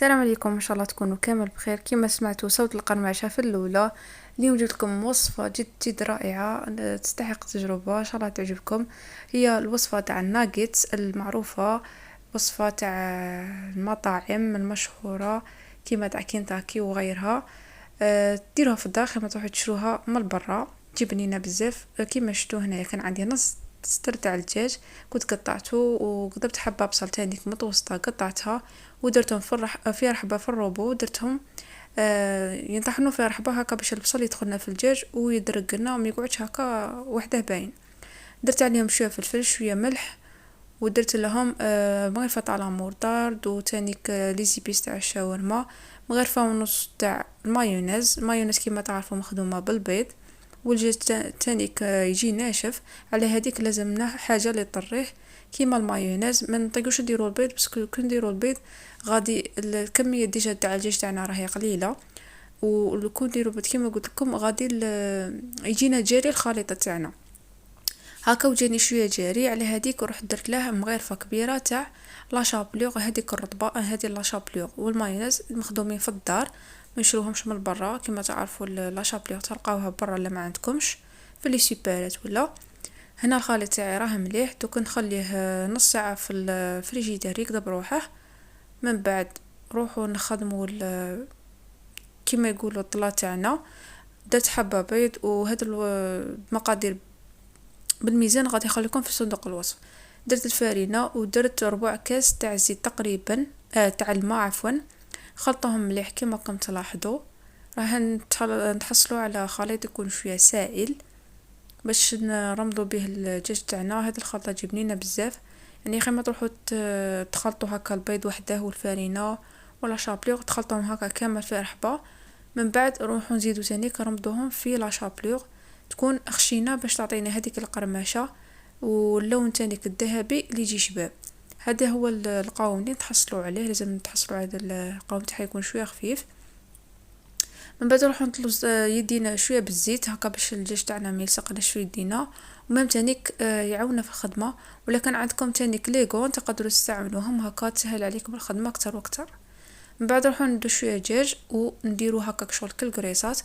السلام عليكم، ان شاء الله تكونوا كامل بخير. كما سمعتوا صوت القرمشة في الاولى. اليوم جبت لكم وصفة جد جد رائعة تستحق التجربة، ان شاء الله تعجبكم. هي الوصفة تاع الناجتس المعروفة، وصفة تاع المطاعم المشهورة كما تاع كينتاكي وغيرها. ديروها في الدار خير ما تروحوا تشروها من برا، تجي بنينة بزاف. كيما شفتوا هنايا كان عندي نص صدر تاع الدجاج، كنت قطعته وقدرت حبة بصل تاني متوسطة قطعتها ودرتهم في رحبة في الروبو، درتهم ينطحنوا في رحبة هكا باش البصل يدخلنا في الدجاج ويدرقنا وما يقعدش هكا وحده باين. درت عليهم شويه فلفل شويه ملح، ودرت لهم مغرفه تاع لامورطارد وتانيك لي زيبيس تاع الشاورما، مغرفه ونص تاع المايونيز كيما تعرفوا مخدومه بالبيض. والدجاج تانيك يجي ناشف، على هذيك لازمنا حاجه اللي طريه كيما المايونيز. ما نطيقوش نديرو البيض بس كي نديرو البيض غادي الكميه ديجا تاع الدجاج تاعنا راهي قليله، ولكون نديرو البيض كيما قلت لكم غادي يجينا جاري الخليطه تاعنا هكا. وجاني شويه جاري، على هذيك رحت درت له مغرفه كبيره تاع لا شابليغ، هذيك الرطبه هذه لا شابليغ والمايونيز مخدومين في الدار، ما نشروهمش من برا. كما تعرفوا لا شابليغ تلقاوها برا لا ما عندكمش في لي سوبرات ولا. هنا الخليط تاعي راه مليح، دوك نخليه نص ساعه في الفريجيدير يكذب روحه. من بعد روحوا نخدموا كيما يقولوا الطلا تاعنا. درت حبه بيض، وهاد المقادير بالميزان غادي نخليكم في صندوق الوصف. درت الفارينه ودرت ربع كاس تاع الزيت تقريبا، تاع الماء عفوا. خلطهم مليح كيما راكم تلاحظوا. راح نحصلوا على خليط يكون شويه سائل باش نرمضوا به الدجاج تاعنا. هاد الخلطه تجي بنينه بزاف، يعني خير ما تروحوا تخلطوا هكا البيض وحده والفارينه ولا شابليغ تخلطوهم هكا كامل في رحبه. من بعد نروحوا نزيدوا ثاني كرمضوهم في لا شابليغ تكون خشينه باش تعطينا هذيك القرمشه واللون تانيك الذهبي اللي يجي شباب. هذا هو القوام اللي تحصلوا عليه، لازم تحصلوا على القوام تاعو يكون شويه خفيف. من بعد نروحو نطلو يدينا شويه بالزيت هكا باش الدجاج تاعنا ما يلصقناش في يدينا، ومام تانيك يعاوننا في الخدمه. ولا كان عندكم تانيك ليغون تقدروا تستعملوهم هكا تسهل عليكم الخدمه اكثر واكثر. من بعد نروحو ندو شويه دجاج ونديرو هكا شغل كل كريسات،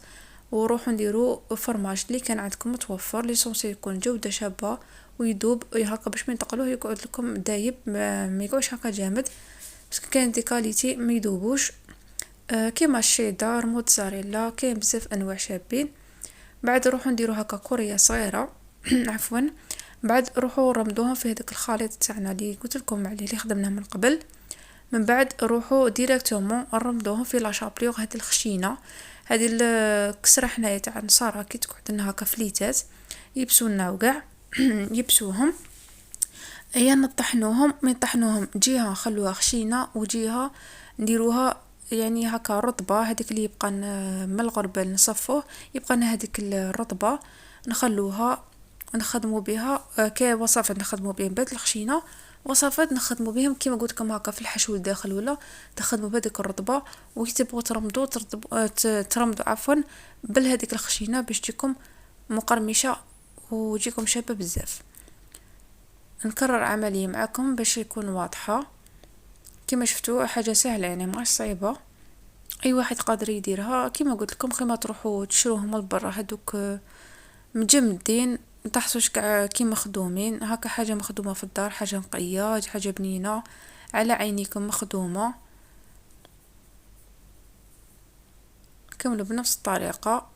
وروحو نديرو فرماج اللي كان عندكم متوفر اللي سونسي يكون جوده شابه ويدوب هكا باش ما ينتقلوه يقعد لكم دايب، ما يقعدش هكا جامد، بس كان دي كاليتي ما يدوبوش. كيما الشيدر موتزاريلا كاين بزاف انواع شابين. بعد نروحو نديرو هكا كوريا صغيره عفوا. بعد نروحو رمضوهم في هذاك الخليط تاعنا اللي قلت لكم عليه اللي خدمناه من قبل. من بعد نروحو ديريكتومون نرمضوهم في لا شابليغ هذه الخشينه، هذه الكسره حنايا تاع النصارى كي تقعد لنا هكا فليتات يبسونا وكاع يبسوهم. هي نطحنوهم من طحنوهم جهه نخلوها خشينه وجهه نديروها يعني هكا رطبه، هذيك اللي يبقى من الغربال نصفوه يبقى لنا هذيك الرطبه نخلوها نخدموا بها كوصفات نخدموا بهم بهذه الخشينه، وصفات نخدموا بهم كيما قلت لكم هكا في الحشو الداخل ولا تخدموا بهذيك الرطبه. وتبغوا ترمضوا عفوا بالهذيك الخشينه باش تجيكم مقرمشه وتجيكم شابه بزاف. نكرر عملية معكم باش يكون واضحة. كما شفتوا حاجة سهلة يعني ماش صعيبة، اي واحد قادر يديرها. كما قلت لكم خيما تروحوا تشروهم من برا هذوك مجمدين تحصوش كيما مخدومين هكا، حاجة مخدومة في الدار، حاجة نقية حاجة بنينة على عينيكم مخدومة. كملوا بنفس الطريقة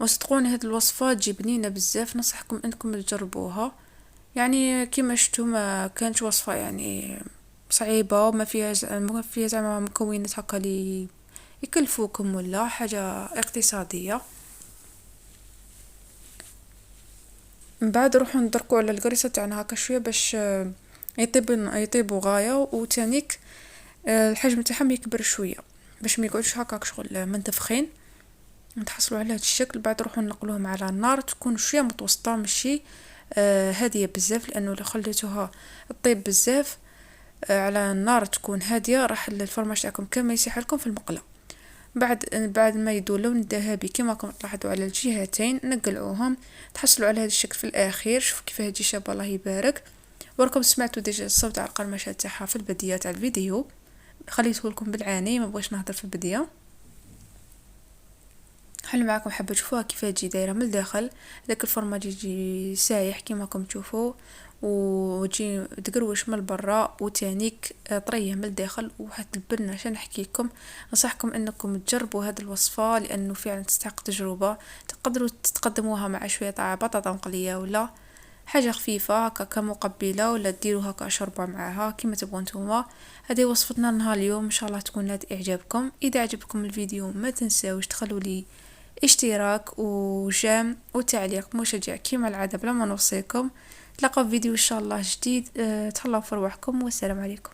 وصدقوني هاد الوصفة تجي بنينة بزاف، نصحكم انكم تجربوها. يعني كيما شفتوا ما كانش وصفة يعني صعيبة وما فيها زعما مكونات هكا لي يكلفوكم ولا حاجة اقتصادية. من بعد نروحو ندركو على القريصة تاعنا هكا شوية باش يطيبوا غاية، وتانيك الحجم تاعهم يكبر شوية باش ما يقعدش هكا شغل منتفخين. نتحصلوا على هذا الشكل. بعد نروحو نقلوهم على النار تكون شوية متوسطة ماشي هادية بزاف، لانه لو خليتوها تطيب بزاف على النار تكون هاديه راح الفرماج تاعكم كامل يسيح لكم في المقله. بعد ما يدو لون ذهبي كما راكم تلاحظوا على الجهتين نقلعوهم. تحصلوا على هذا الشكل في الاخير. شوفوا كيف تجي شابه الله يبارك. وراكم سمعتوا ديجا الصوت على القرمشه تاعها في البدايه تاع الفيديو. خليته لكم بالعاني، ما بغيش نهضر في البدايه. حل معاكم حابه تشوفوها كيف تجي دايره من الداخل. داك الفرماج يجي سايح كيما راكم تشوفوا، وتجي تقروش من برا وتانيك طريه من الداخل وحتلبنه. شنو نحكي لكم، نصحكم انكم تجربوا هذه الوصفه لانه فعلا تستحق تجربه. تقدروا تقدموها مع شويه تاع بطاطا مقليه ولا حاجه خفيفه هكا كمقبله، ولا ديروا هكا شوربه معاها كيما تبغوا نتوما. هذه وصفتنا نهار اليوم، ان شاء الله تكون نالت اعجابكم. اذا عجبكم الفيديو ما تنساوش تخلوا لي اشتراك وجيم وتعليق مشجع كيما العادة بلا ما نوصيكم. تلقوا فيديو ان شاء الله جديد. تهلاو في رواحكم والسلام عليكم.